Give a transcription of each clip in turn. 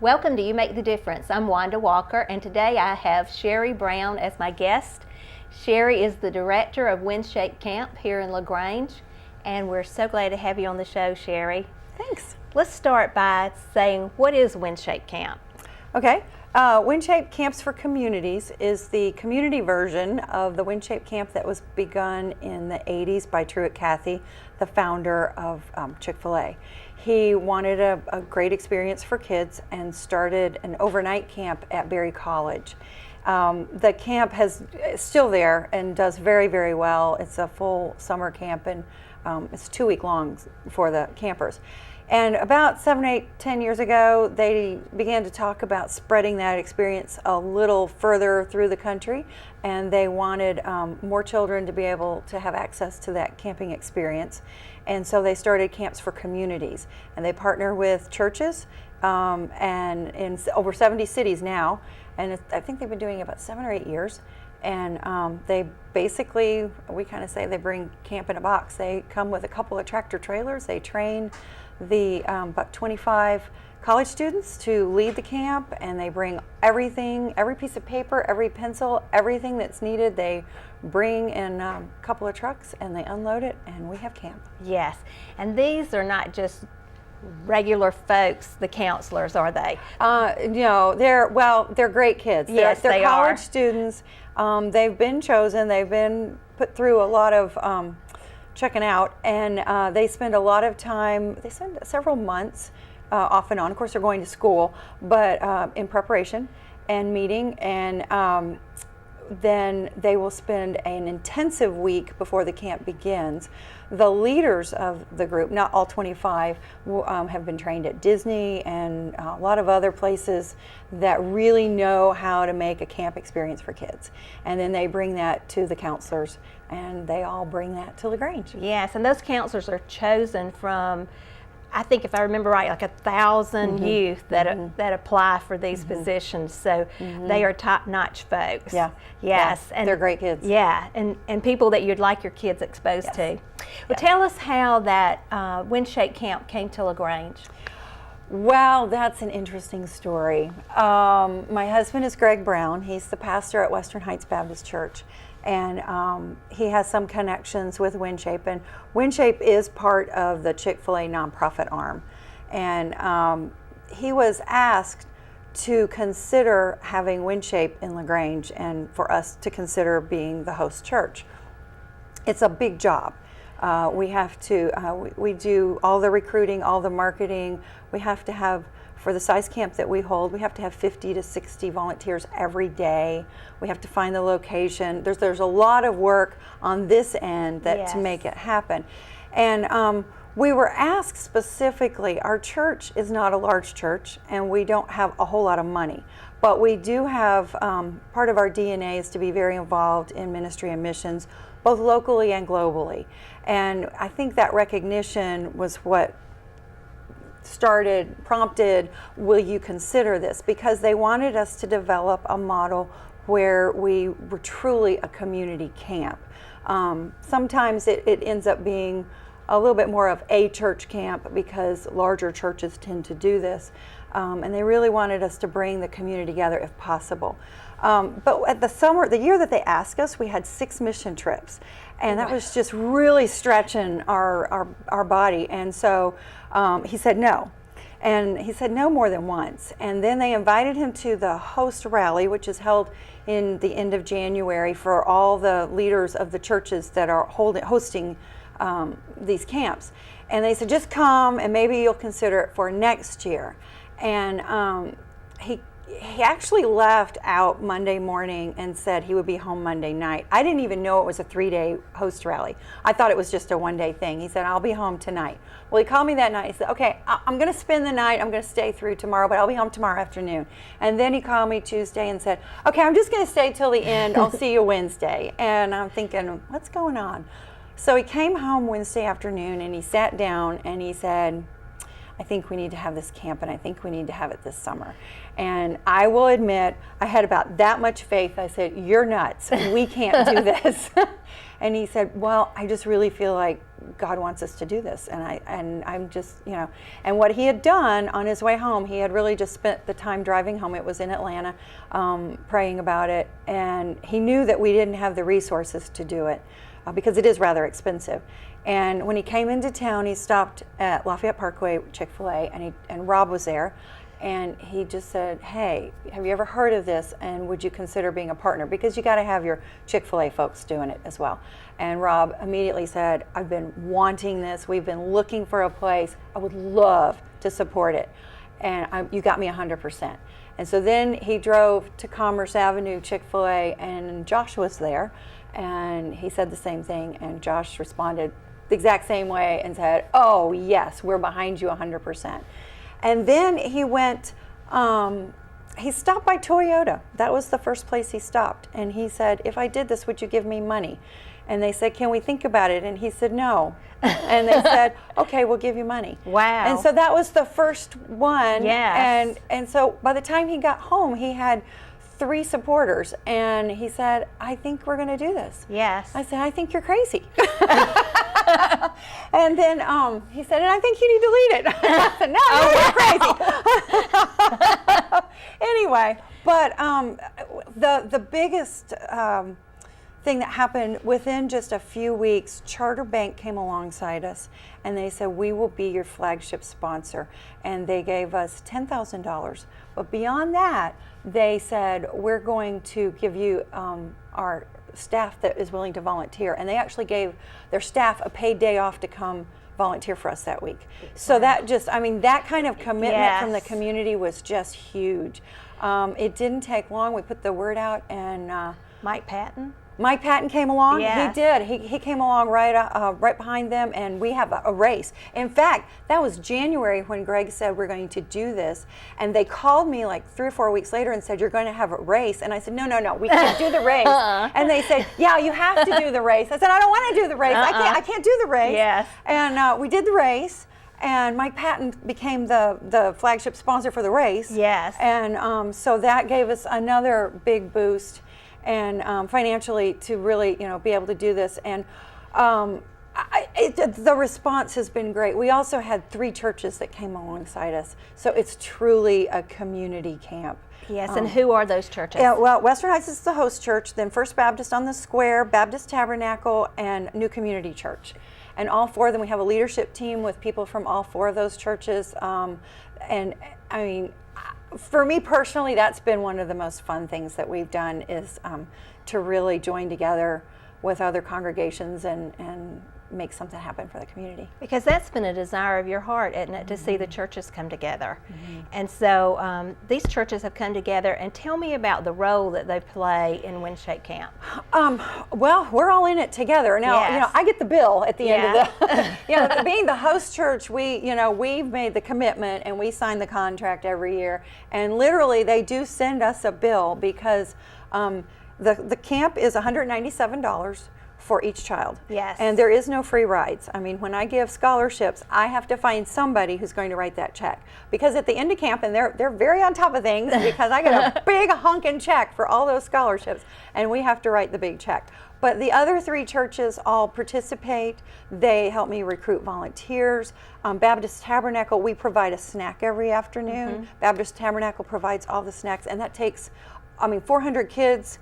Welcome to You Make the Difference. I'm Wanda Walker, and today I have Sherry Brown as my guest. Sherry is the director of Windshape Camp here in LaGrange, and we're so glad to have you on the show, Sherry. Thanks. Let's start by saying, what is Windshape Camp? Okay. Windshape Camps for Communities is the community version of the Windshape Camp that was begun in the 80s by Truett Cathy, the founder of Chick-fil-A. He wanted a great experience for kids and started an overnight camp at Berry College. The camp is still there and does very, very well. It's a full summer camp, and it's 2 week long for the campers. And about 7, 8, 10 years ago, they began to talk about spreading that experience a little further through the country, and they wanted more children to be able to have access to that camping experience. And so they started Camps for Communities, and they partner with churches and in over 70 cities now, and I think they've been doing it about 7 or 8 years. And they basically, we kind of say they bring camp in a box. They come with a couple of tractor trailers. They train the about 25 college students to lead the camp, and they bring everything, every piece of paper, every pencil, everything that's needed. They bring in a couple of trucks and they unload it, and we have camp. Yes, and these are not just regular folks, the counselors, are they? No, they're great kids. Yes, they're they college are. students. They've been chosen. They've been put through a lot of checking out, and they spend a lot of time. They spend several months off and on. Of course, they're going to school, but in preparation and meeting, and then they will spend an intensive week before the camp begins. The leaders of the group, not all 25, have been trained at Disney and a lot of other places that really know how to make a camp experience for kids. And then they bring that to the counselors, and they all bring that to LaGrange. Yes, and those counselors are chosen from, I think if I remember right, like 1,000 youth that that apply for these positions. So they are top-notch folks. Yeah. Yes. Yeah. And they're great kids. Yeah, and people that you'd like your kids exposed to. Well, tell us how that Windshape Camp came to LaGrange. Well, that's an interesting story. My husband is Greg Brown. He's the pastor at Western Heights Baptist Church. And he has some connections with Windshape, and Windshape is part of the Chick-fil-A nonprofit arm. And he was asked to consider having Windshape in LaGrange and for us to consider being the host church. It's a big job. We have to, we do all the recruiting, all the marketing. We have to have, for the size camp that we hold, we have to have 50 to 60 volunteers every day. We have to find the location. There's a lot of work on this end to make it happen. And we were asked specifically, our church is not a large church, and we don't have a whole lot of money, but we do have, part of our DNA is to be very involved in ministry and missions, both locally and globally. And I think that recognition was what prompted, will you consider this? Because they wanted us to develop a model where we were truly a community camp. Sometimes it ends up being a little bit more of a church camp because larger churches tend to do this. And they really wanted us to bring the community together if possible. But at the year that they asked us, we had 6 mission trips. And that was just really stretching our body. And so he said no. And he said no more than once. And then they invited him to the host rally, which is held in the end of January for all the leaders of the churches that are hosting these camps. And they said, just come and maybe you'll consider it for next year. And he actually left out Monday morning and said he would be home Monday night. I didn't even know it was a 3-day host rally. I thought it was just a 1-day thing. He said, I'll be home tonight. Well, he called me that night. He said, okay, I'm going to spend the night. I'm going to stay through tomorrow, but I'll be home tomorrow afternoon. And then he called me Tuesday and said, okay, I'm just going to stay till the end. I'll see you Wednesday. And I'm thinking, what's going on? So he came home Wednesday afternoon and he sat down and he said, I think we need to have this camp, and I think we need to have it this summer. And I will admit, I had about that much faith. I said, you're nuts. We can't do this. And he said, well, I just really feel like God wants us to do this. And I'm just, and what he had done on his way home, he had really just spent the time driving home. It was in Atlanta, praying about it. And he knew that we didn't have the resources to do it because it is rather expensive. And when he came into town, he stopped at Lafayette Parkway, Chick-fil-A, and Rob was there. And he just said, hey, have you ever heard of this? And would you consider being a partner? Because you got to have your Chick-fil-A folks doing it as well. And Rob immediately said, I've been wanting this. We've been looking for a place. I would love to support it. And you got me 100%. And so then he drove to Commerce Avenue, Chick-fil-A, and Josh was there. And he said the same thing. And Josh responded the exact same way and said, oh, yes, we're behind you 100%. And then he went, he stopped by Toyota. That was the first place he stopped. And he said, if I did this, would you give me money? And they said, can we think about it? And he said, no. And they said, okay, we'll give you money. Wow. And so that was the first one. Yes. And so by the time he got home, he had 3 supporters. And he said, I think we're going to do this. Yes. I said, I think you're crazy. And then he said, and I think you need to lead it. I said, no, you're crazy. Anyway, but the biggest thing that happened within just a few weeks, Charter Bank came alongside us and they said, we will be your flagship sponsor. And they gave us $10,000. But beyond that, they said, we're going to give you our staff that is willing to volunteer. And they actually gave their staff a paid day off to come volunteer for us that week. So that just, that kind of commitment from the community was just huge. It didn't take long. We put the word out, and Mike Patton? Mike Patton came along. Yes. He did. He came along right behind them, and we have a race. In fact, that was January when Greg said we're going to do this, and they called me like 3 or 4 weeks later and said, you're going to have a race. And I said, no, we can't do the race. And they said, yeah, you have to do the race. I said, I don't want to do the race. I can't do the race. Yes. And we did the race. And Mike Patton became the flagship sponsor for the race. Yes. And so that gave us another big boost, and financially to really, be able to do this. And the response has been great. We also had 3 churches that came alongside us. So it's truly a community camp. Yes, and who are those churches? Yeah, well, Western Heights is the host church, then First Baptist on the Square, Baptist Tabernacle, and New Community Church. And all 4 of them, we have a leadership team with people from all 4 of those churches. For me personally, that's been one of the most fun things that we've done is to really join together with other congregations and make something happen for the community. Because that's been a desire of your heart, isn't it, to see the churches come together. And so these churches have come together, and tell me about the role that they play in Windshake Camp. Well, we're all in it together. Now, Yes. I get the bill at the end of the, being the host church, we've made the commitment and we sign the contract every year. And literally they do send us a bill because the camp is $197 for each child. Yes. And there is no free rides. When I give scholarships, I have to find somebody who's going to write that check. Because at the end of camp, and they're very on top of things because I get a big honking check for all those scholarships, and we have to write the big check. But the other 3 churches all participate. They help me recruit volunteers. Baptist Tabernacle, we provide a snack every afternoon. Baptist Tabernacle provides all the snacks, and that takes, 400 kids.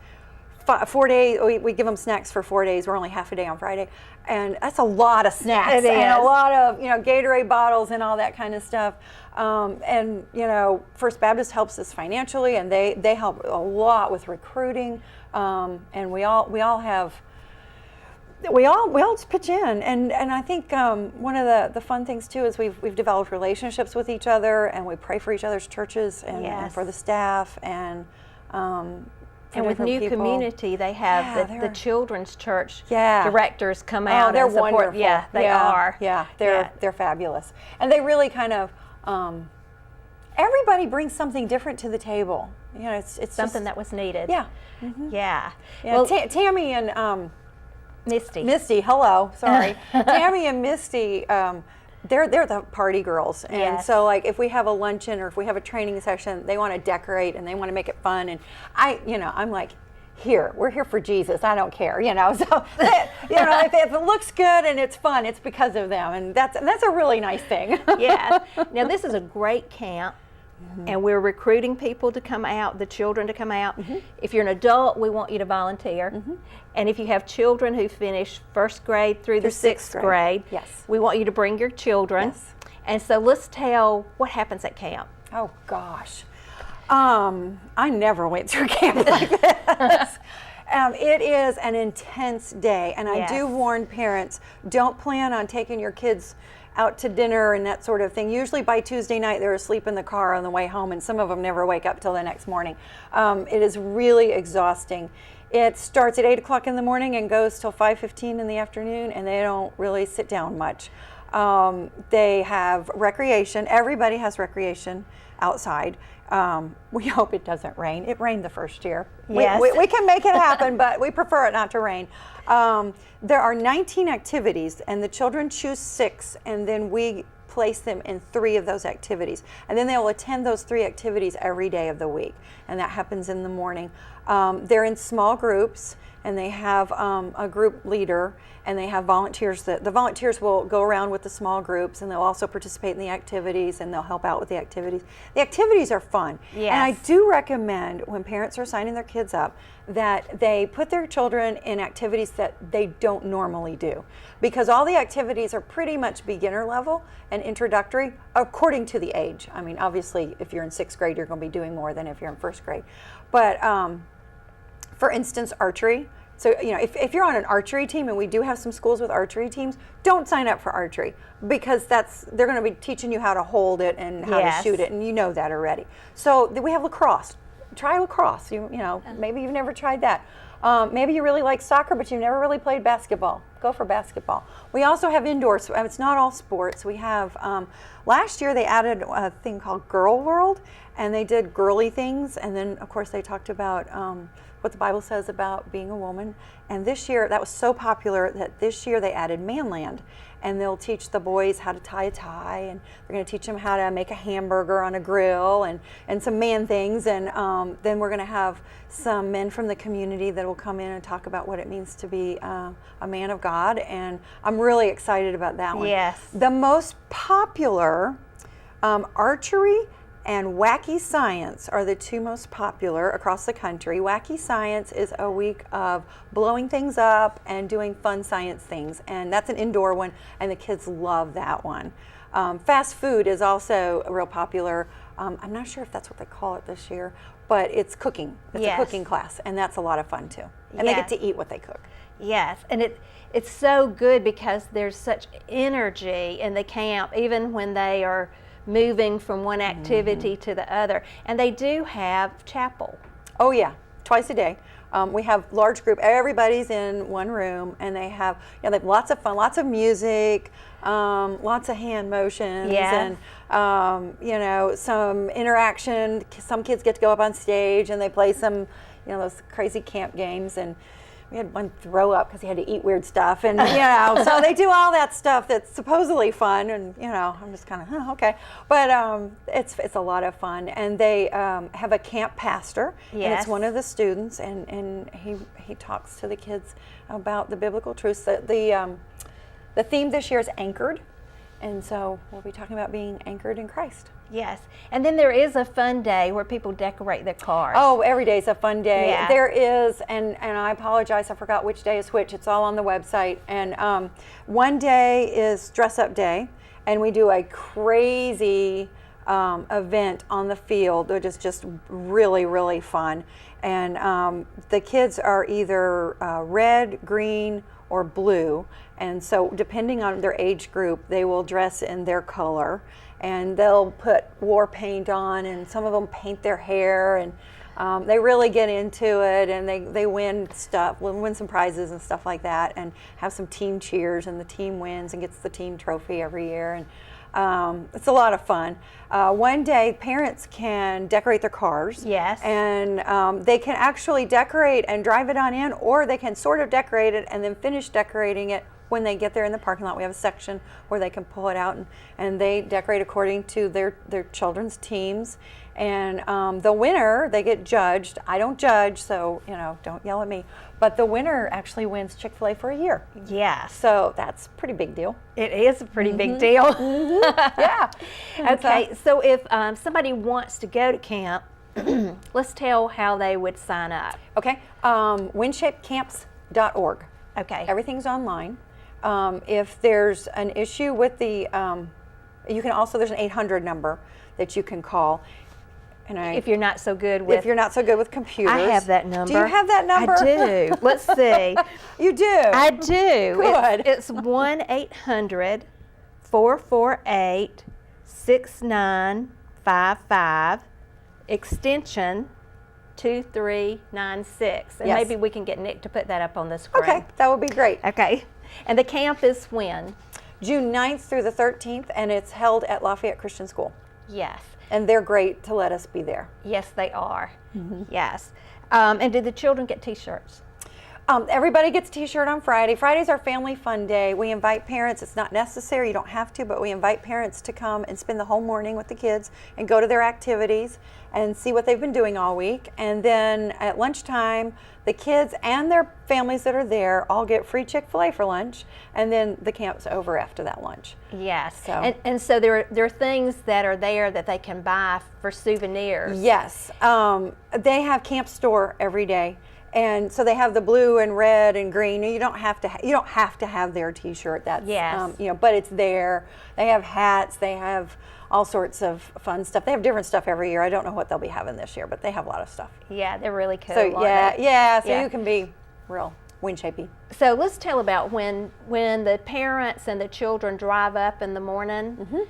4 days, we give them snacks for 4 days. We're only half a day on Friday. And that's a lot of snacks. It is. And a lot of, Gatorade bottles and all that kind of stuff. First Baptist helps us financially, and they help a lot with recruiting. And we all pitch in. And I think one of the fun things too is we've developed relationships with each other, and we pray for each other's churches and for the staff and with New people. Community, they have the children's church directors come out they're and support. wonderful. Yeah, they are. Yeah, they're fabulous, and they really kind of everybody brings something different to the table. It's something just, that was needed. Yeah, yeah. Well, Tammy and Misty. Hello, sorry, Tammy and Misty. They're the party girls, and so like if we have a luncheon or if we have a training session, they want to decorate and they want to make it fun, and I'm like, we're here for Jesus. I don't care, you know. So, if it looks good and it's fun, it's because of them, and that's a really nice thing. Yeah. Now this is a great camp. And we're recruiting people to come out, the children to come out. If you're an adult, we want you to volunteer. And if you have children who finish first grade through the sixth grade, yes, we want you to bring your children. Yes. And so let's tell what happens at camp. Oh gosh, I never went through camp like this. It is an intense day, and I do warn parents, don't plan on taking your kids out to dinner and that sort of thing. Usually by Tuesday night they're asleep in the car on the way home, and some of them never wake up till the next morning. It is really exhausting. It starts at 8 o'clock in the morning and goes till 5:15 in the afternoon, and they don't really sit down much. They have recreation. Everybody has recreation outside. We hope it doesn't rain. It rained the first year. Yes. We can make it happen, but we prefer it not to rain. There are 19 activities, and the children choose 6, and then we place them in 3 of those activities. And then they will attend those 3 activities every day of the week, and that happens in the morning. They're in small groups, and they have a group leader, and they have volunteers. The volunteers will go around with the small groups, and they'll also participate in the activities, and they'll help out with the activities. The activities are fun. Yes. And I do recommend, when parents are signing their kids up, that they put their children in activities that they don't normally do, because all the activities are pretty much beginner level and introductory according to the age. I mean, obviously, if you're in 6th grade, you're going to be doing more than if you're in 1st grade. But for instance, archery. So, if you're on an archery team, and we do have some schools with archery teams, don't sign up for archery, because they're going to be teaching you how to hold it and how to shoot it, and you know that already. So we have lacrosse. Try lacrosse. Maybe you've never tried that. Maybe you really like soccer, but you've never really played basketball. Go for basketball. We also have indoors. It's not all sports. We have, last year they added a thing called Girl World, and they did girly things, and then of course they talked about what the Bible says about being a woman. And this year, that was so popular that this year they added Manland, and they'll teach the boys how to tie a tie, and they're going to teach them how to make a hamburger on a grill, and some man things. And then we're going to have some men from the community that will come in and talk about what it means to be a man of God, and I'm really excited about that one. Yes. The most popular, archery and wacky science are the 2 most popular across the country. Wacky science is a week of blowing things up and doing fun science things, and that's an indoor one, and the kids love that one. Fast food is also real popular. I'm not sure if that's what they call it this year, but it's cooking. It's a cooking class, and that's a lot of fun too. And they get to eat what they cook. Yes, and it's so good because there's such energy in the camp, even when they are moving from one activity to the other. And they do have chapel. Oh yeah, twice a day. We have large group. Everybody's in one room, and they have they have lots of fun, lots of music, lots of hand motions, and some interaction. Some kids get to go up on stage and they play some those crazy camp games, and we had one throw up because he had to eat weird stuff, and so they do all that stuff that's supposedly fun, and I'm just kind of okay, but it's a lot of fun. And they have a camp pastor, and it's one of the students, and he talks to the kids about the biblical truths. The theme this year is anchored, and so we'll be talking about being anchored in Christ. Yes, and then there is a fun day where people decorate their cars. Oh, every day is a fun day. Yeah. There is, and I apologize, I forgot which day is which. It's all on the website. And one day is dress up day, and we do a crazy event on the field, which is just really, really fun. And the kids are either red, green, or blue, and so depending on their age group, they will dress in their color, and they'll put war paint on, and some of them paint their hair, and they really get into it, and they win stuff, win some prizes and stuff like that, and have some team cheers, and the team wins and gets the team trophy every year, and it's a lot of fun. One day, parents can decorate their cars. Yes. And they can actually decorate and drive it on in, or they can sort of decorate it and then finish decorating it when they get there in the parking lot, we have a section where they can pull it out, and they decorate according to their children's teams. And the winner, they get judged. I don't judge, so don't yell at me. But the winner actually wins Chick-fil-A for a year. Yes. So that's a pretty big deal. It is a pretty big deal. Yeah. Okay, so if somebody wants to go to camp, let's tell how they would sign up. Okay. Windshapecamps.org. Okay. Everything's online. If there's an issue with the, you can also, there's an 800 number that you can call. And if you're not so good with... If you're not so good with computers. I have that number. Do you have that number? I do. Let's see. You do? I do. Good. It's 1-800-448-6955, extension 2396. And Yes. maybe we can get Nick to put that up on the screen. Okay, that would be great. Okay. And the camp is when? June 9th through the 13th, and it's held at Lafayette Christian School. Yes. And they're great to let us be there. Yes, they are. Yes. And did the children get T-shirts? Everybody gets a T-shirt on Friday. Friday's our family fun day. We invite parents. It's not necessary, you don't have to, but we invite parents to come and spend the whole morning with the kids and go to their activities and see what they've been doing all week. And then at lunchtime, the kids and their families that are there all get free Chick-fil-A for lunch, and then the camp's over after that lunch. Yes. So. And so there are things that are there that they can buy for souvenirs. Yes. They have camp store every day. And so they have the blue and red and green. You don't have to have their T-shirt. That's yes. But it's there. They have hats. They have all sorts of fun stuff. They have different stuff every year. I don't know what they'll be having this year, but they have a lot of stuff. Yeah, they're really cool. So yeah. So Yeah. you can be real windshapey. So let's tell about when the parents and the children drive up in the morning.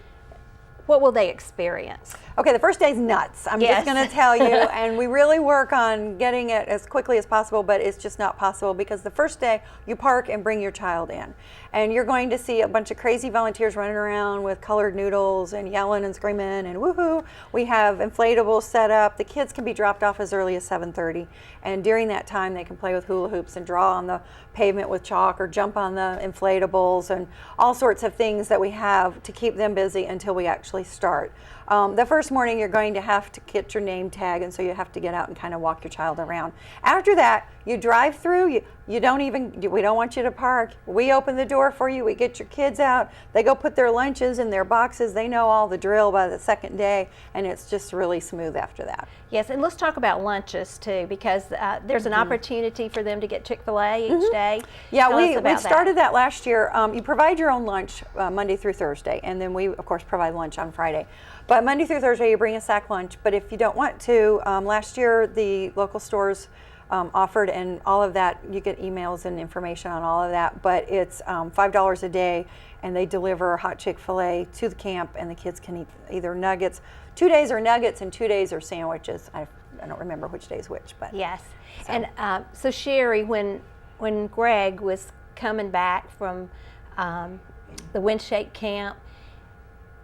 What will they experience? Okay, the first day's nuts. I'm Yes. just going to tell you, and we really work on getting it as quickly as possible, but it's just not possible because the first day you park and bring your child in, and you're going to see a bunch of crazy volunteers running around with colored noodles and yelling and screaming and woohoo. We have inflatables set up. The kids can be dropped off as early as 7:30, and during that time they can play with hula hoops and draw on the pavement with chalk or jump on the inflatables and all sorts of things that we have to keep them busy until we actually start. The first morning you're going to have to get your name tag, and so you have to get out and kind of walk your child around. After that, you drive through, we don't want you to park. We open the door for you, we get your kids out, they go put their lunches in their boxes, they know all the drill by the second day, and it's just really smooth after that. Yes, and let's talk about lunches too, because there's an opportunity for them to get Chick-fil-A each day. Yeah, Tell us we about started that last year. You provide your own lunch Monday through Thursday, and then we, of course, provide lunch on Friday. But Monday through Thursday, you bring a sack lunch. But if you don't want to, last year the local stores offered, and all of that, you get emails and information on all of that. But it's $5 a day, and they deliver hot Chick-fil-A to the camp, and the kids can eat either nuggets. 2 days are nuggets, and 2 days are sandwiches. I don't remember which day is which, but Yes, so. and so Sherry, when Greg was coming back from the Windshake camp,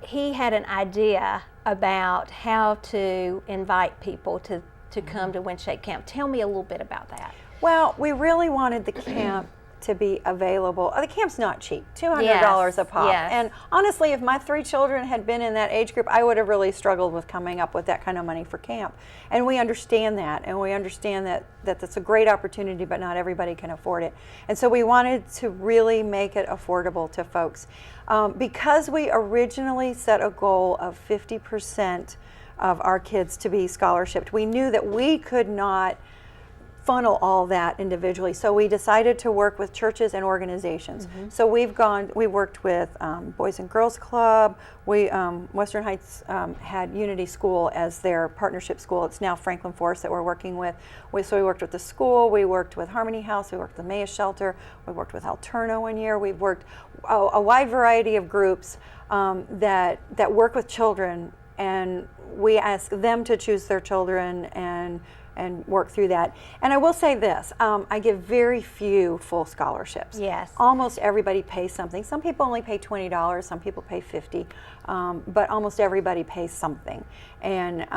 he had an idea about how to invite people to come to Windshake camp. Tell me a little bit about that. Well, we really wanted the camp to be available. The camp's not cheap, $200 Yes, a pop. yes. And honestly, if my 3 children had been in that age group, I would have really struggled with coming up with that kind of money for camp. And we understand that, and we understand that that's a great opportunity, but not everybody can afford it. And so we wanted to really make it affordable to folks. Because we originally set a goal of 50% of our kids to be scholarshiped, we knew that we could not funnel all that individually. So we decided to work with churches and organizations. So we worked with Boys and Girls Club. Western Heights had Unity School as their partnership school. It's now Franklin Forest that we're working with. So we worked with the school, we worked with Harmony House, we worked with the Emmaus Shelter, we worked with Alterno one year. We've worked a wide variety of groups that work with children, and we ask them to choose their children and work through that. And I will say this, I give very few full scholarships. Yes. Almost everybody pays something. Some people only pay $20, some people pay $50, but almost everybody pays something. And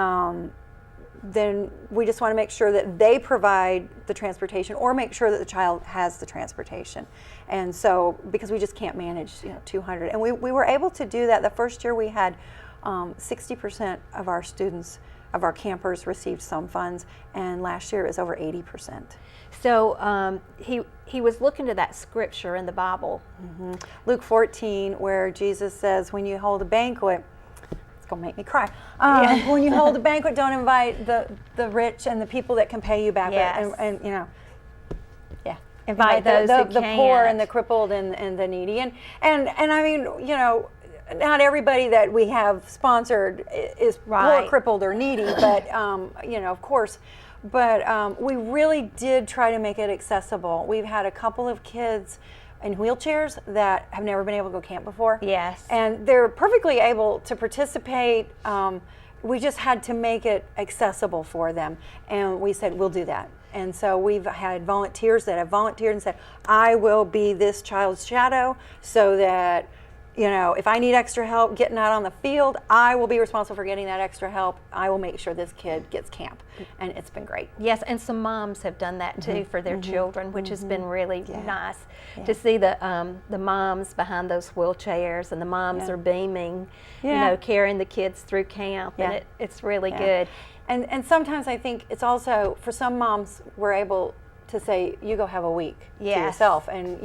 then we just want to make sure that they provide the transportation, or make sure that the child has the transportation. And so, because we just can't manage 200, and we were able to do that. The first year we had 60% of our students, of our campers, received some funds, and last year it was over 80%. So he was looking to that scripture in the Bible. Mm-hmm. Luke 14, where Jesus says, when you hold a banquet, it's going to make me cry. When you hold a banquet, don't invite the rich and the people that can pay you back. Yes. And invite those the who can't. poor and the crippled and the needy. And I mean, not everybody that we have sponsored is poor, crippled, or needy, but of course. But we really did try to make it accessible. We've had a couple of kids in wheelchairs that have never been able to go camp before. Yes. And they're perfectly able to participate. We just had to make it accessible for them. And we said, we'll do that. And so we've had volunteers that have volunteered and said, I will be this child's shadow, so that if I need extra help getting out on the field, I will be responsible for getting that extra help. I will make sure this kid gets camp. And it's been great. Yes, and some moms have done that too for their children, which has been really nice to see the moms behind those wheelchairs, and the moms are beaming, carrying the kids through camp, and it's really good. And sometimes I think it's also, for some moms, we're able to say, you go have a week to yourself, and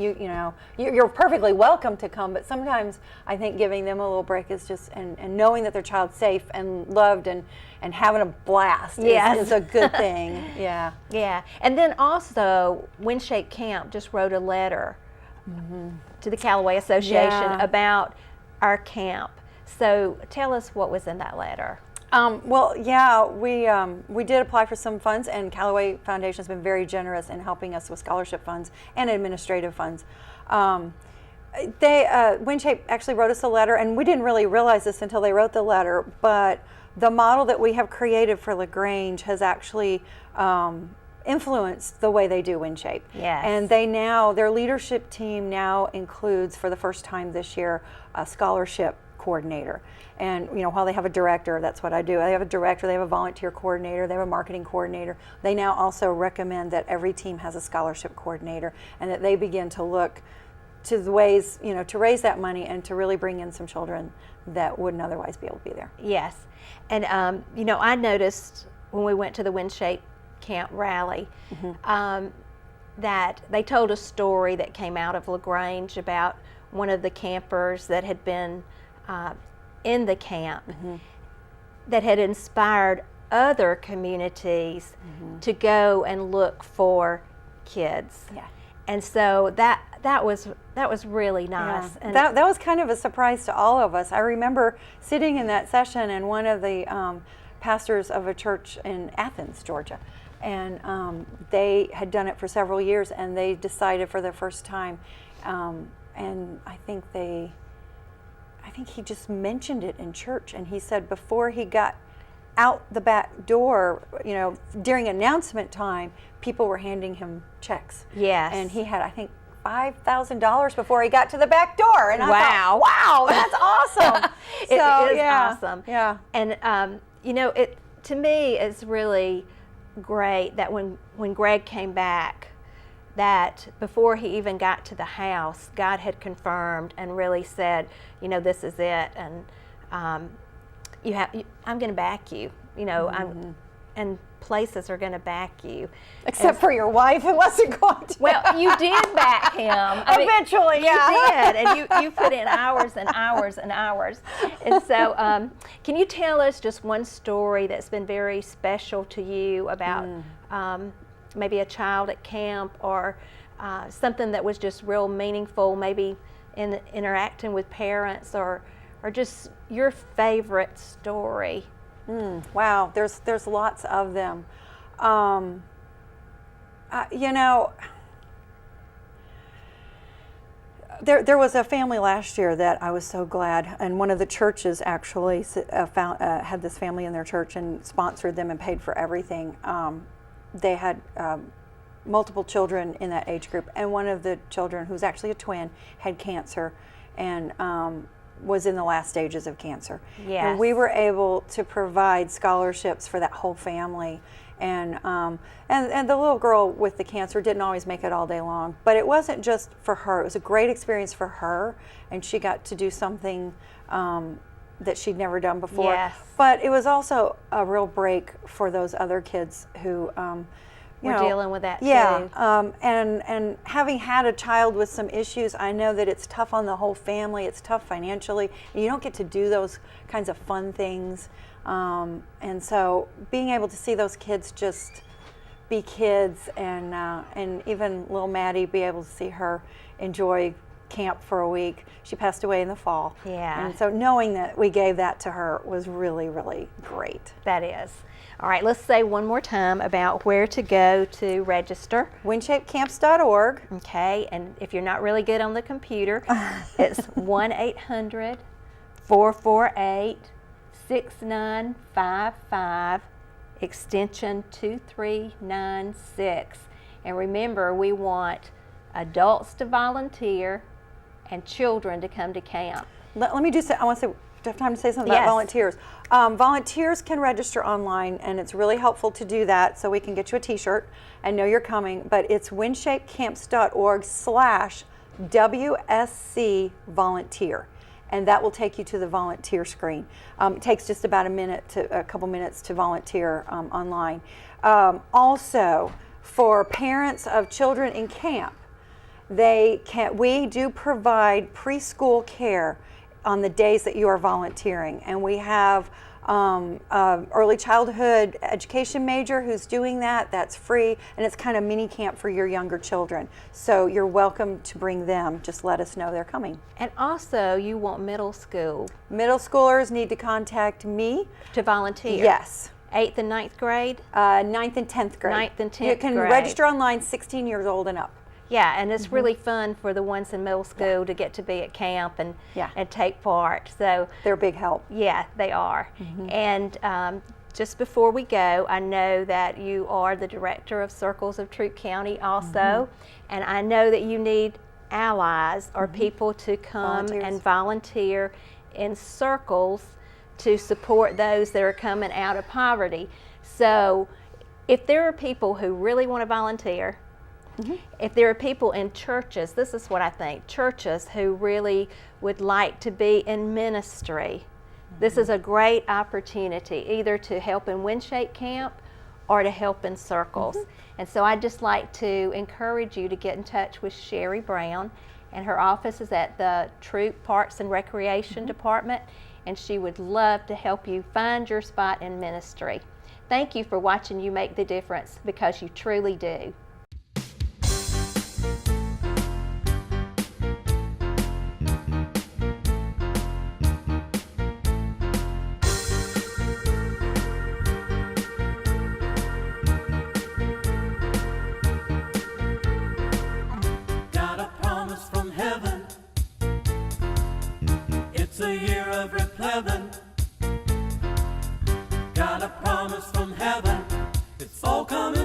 you're perfectly welcome to come, but sometimes I think giving them a little break is just, and knowing that their child's safe and loved and having a blast is a good thing. Yeah. And then also, Windshake Camp just wrote a letter to the Callaway Association about our camp. So tell us what was in that letter. We did apply for some funds, and Callaway Foundation has been very generous in helping us with scholarship funds and administrative funds. Windshape actually wrote us a letter, and we didn't really realize this until they wrote the letter, but the model that we have created for LaGrange has actually influenced the way they do Windshape. Yes. And their leadership team now includes, for the first time this year, a scholarship coordinator. And while they have a director, that's what I do. They have a director, they have a volunteer coordinator, they have a marketing coordinator. They now also recommend that every team has a scholarship coordinator, and that they begin to look to the ways, to raise that money and to really bring in some children that wouldn't otherwise be able to be there. Yes. And I noticed when we went to the Windshape Camp rally that they told a story that came out of LaGrange about one of the campers that had been in the camp that had inspired other communities to go and look for kids. Yeah. And so that was really nice. Yeah. And that was kind of a surprise to all of us. I remember sitting in that session, and one of the pastors of a church in Athens, Georgia, and they had done it for several years, and they decided for the first time, and I think he just mentioned it in church, and he said before he got out the back door, during announcement time, people were handing him checks. Yes. And he had, I think, $5,000 before he got to the back door. And I wow. thought, wow, that's awesome. It is awesome. Yeah. And, it to me is really great that when Greg came back, that before he even got to the house, God had confirmed and really said, this is it, and I'm going to back you, and places are going to back you. Except for your wife, who wasn't going to. Well, you did back him. Eventually, yeah. You did, and you put in hours and hours and hours. And so, can you tell us just one story that's been very special to you about maybe a child at camp, or something that was just real meaningful, maybe in interacting with parents, or just your favorite story? Wow, there's lots of them. There was a family last year that I was so glad, and one of the churches actually had this family in their church and sponsored them and paid for everything. They had multiple children in that age group, and one of the children, who's actually a twin, had cancer, and was in the last stages of cancer. Yes. And we were able to provide scholarships for that whole family. And the little girl with the cancer didn't always make it all day long, but it wasn't just for her. It was a great experience for her, and she got to do something that she'd never done before. Yes. But it was also a real break for those other kids who we're dealing with that yeah, too. and having had a child with some issues, I know that it's tough on the whole family. It's tough financially. And you don't get to do those kinds of fun things. And so being able to see those kids just be kids, and even little Maddie, be able to see her enjoy camp for a week. She passed away in the fall. Yeah. And so knowing that we gave that to her was really, really great. That is. All right, let's say one more time about where to go to register. WindShapeCamps.org. Okay, and if you're not really good on the computer, it's 1-800-448-6955, extension 2396. And remember, we want adults to volunteer and children to come to camp. Let me do I want to say, do I have time to say something about Yes. volunteers? Volunteers can register online, and it's really helpful to do that so we can get you a t-shirt and know you're coming. But it's windshapeCamps.org/WSC volunteer, and that will take you to the volunteer screen. It takes just about a couple minutes to volunteer online. Also, for parents of children in camp, we do provide preschool care on the days that you are volunteering, and we have early childhood education major who's doing that. That's free, and it's kind of mini camp for your younger children. So you're welcome to bring them. Just let us know they're coming. And also, you want middle school Middle schoolers need to contact me. to volunteer. Yes. 8th and 9th grade? 9th and 10th grade. 9th and 10th You can grade. register online 16 years old and up. Yeah, and it's really fun for the ones in middle school to get to be at camp and take part. So they're a big help. Yeah, they are. And just before we go, I know that you are the director of Circles of Troup County also, and I know that you need allies or people to come and volunteer in circles to support those that are coming out of poverty. So if there are people who really want to volunteer, if there are people in churches, this is what I think, churches who really would like to be in ministry, this is a great opportunity either to help in Windshape Camp or to help in Circles. And so I'd just like to encourage you to get in touch with Sherry Brown, and her office is at the Troup Parks and Recreation Department, and she would love to help you find your spot in ministry. Thank you for watching You Make the Difference, because you truly do. Got a promise from heaven. It's a year of replevin. Got a promise from heaven. It's all coming.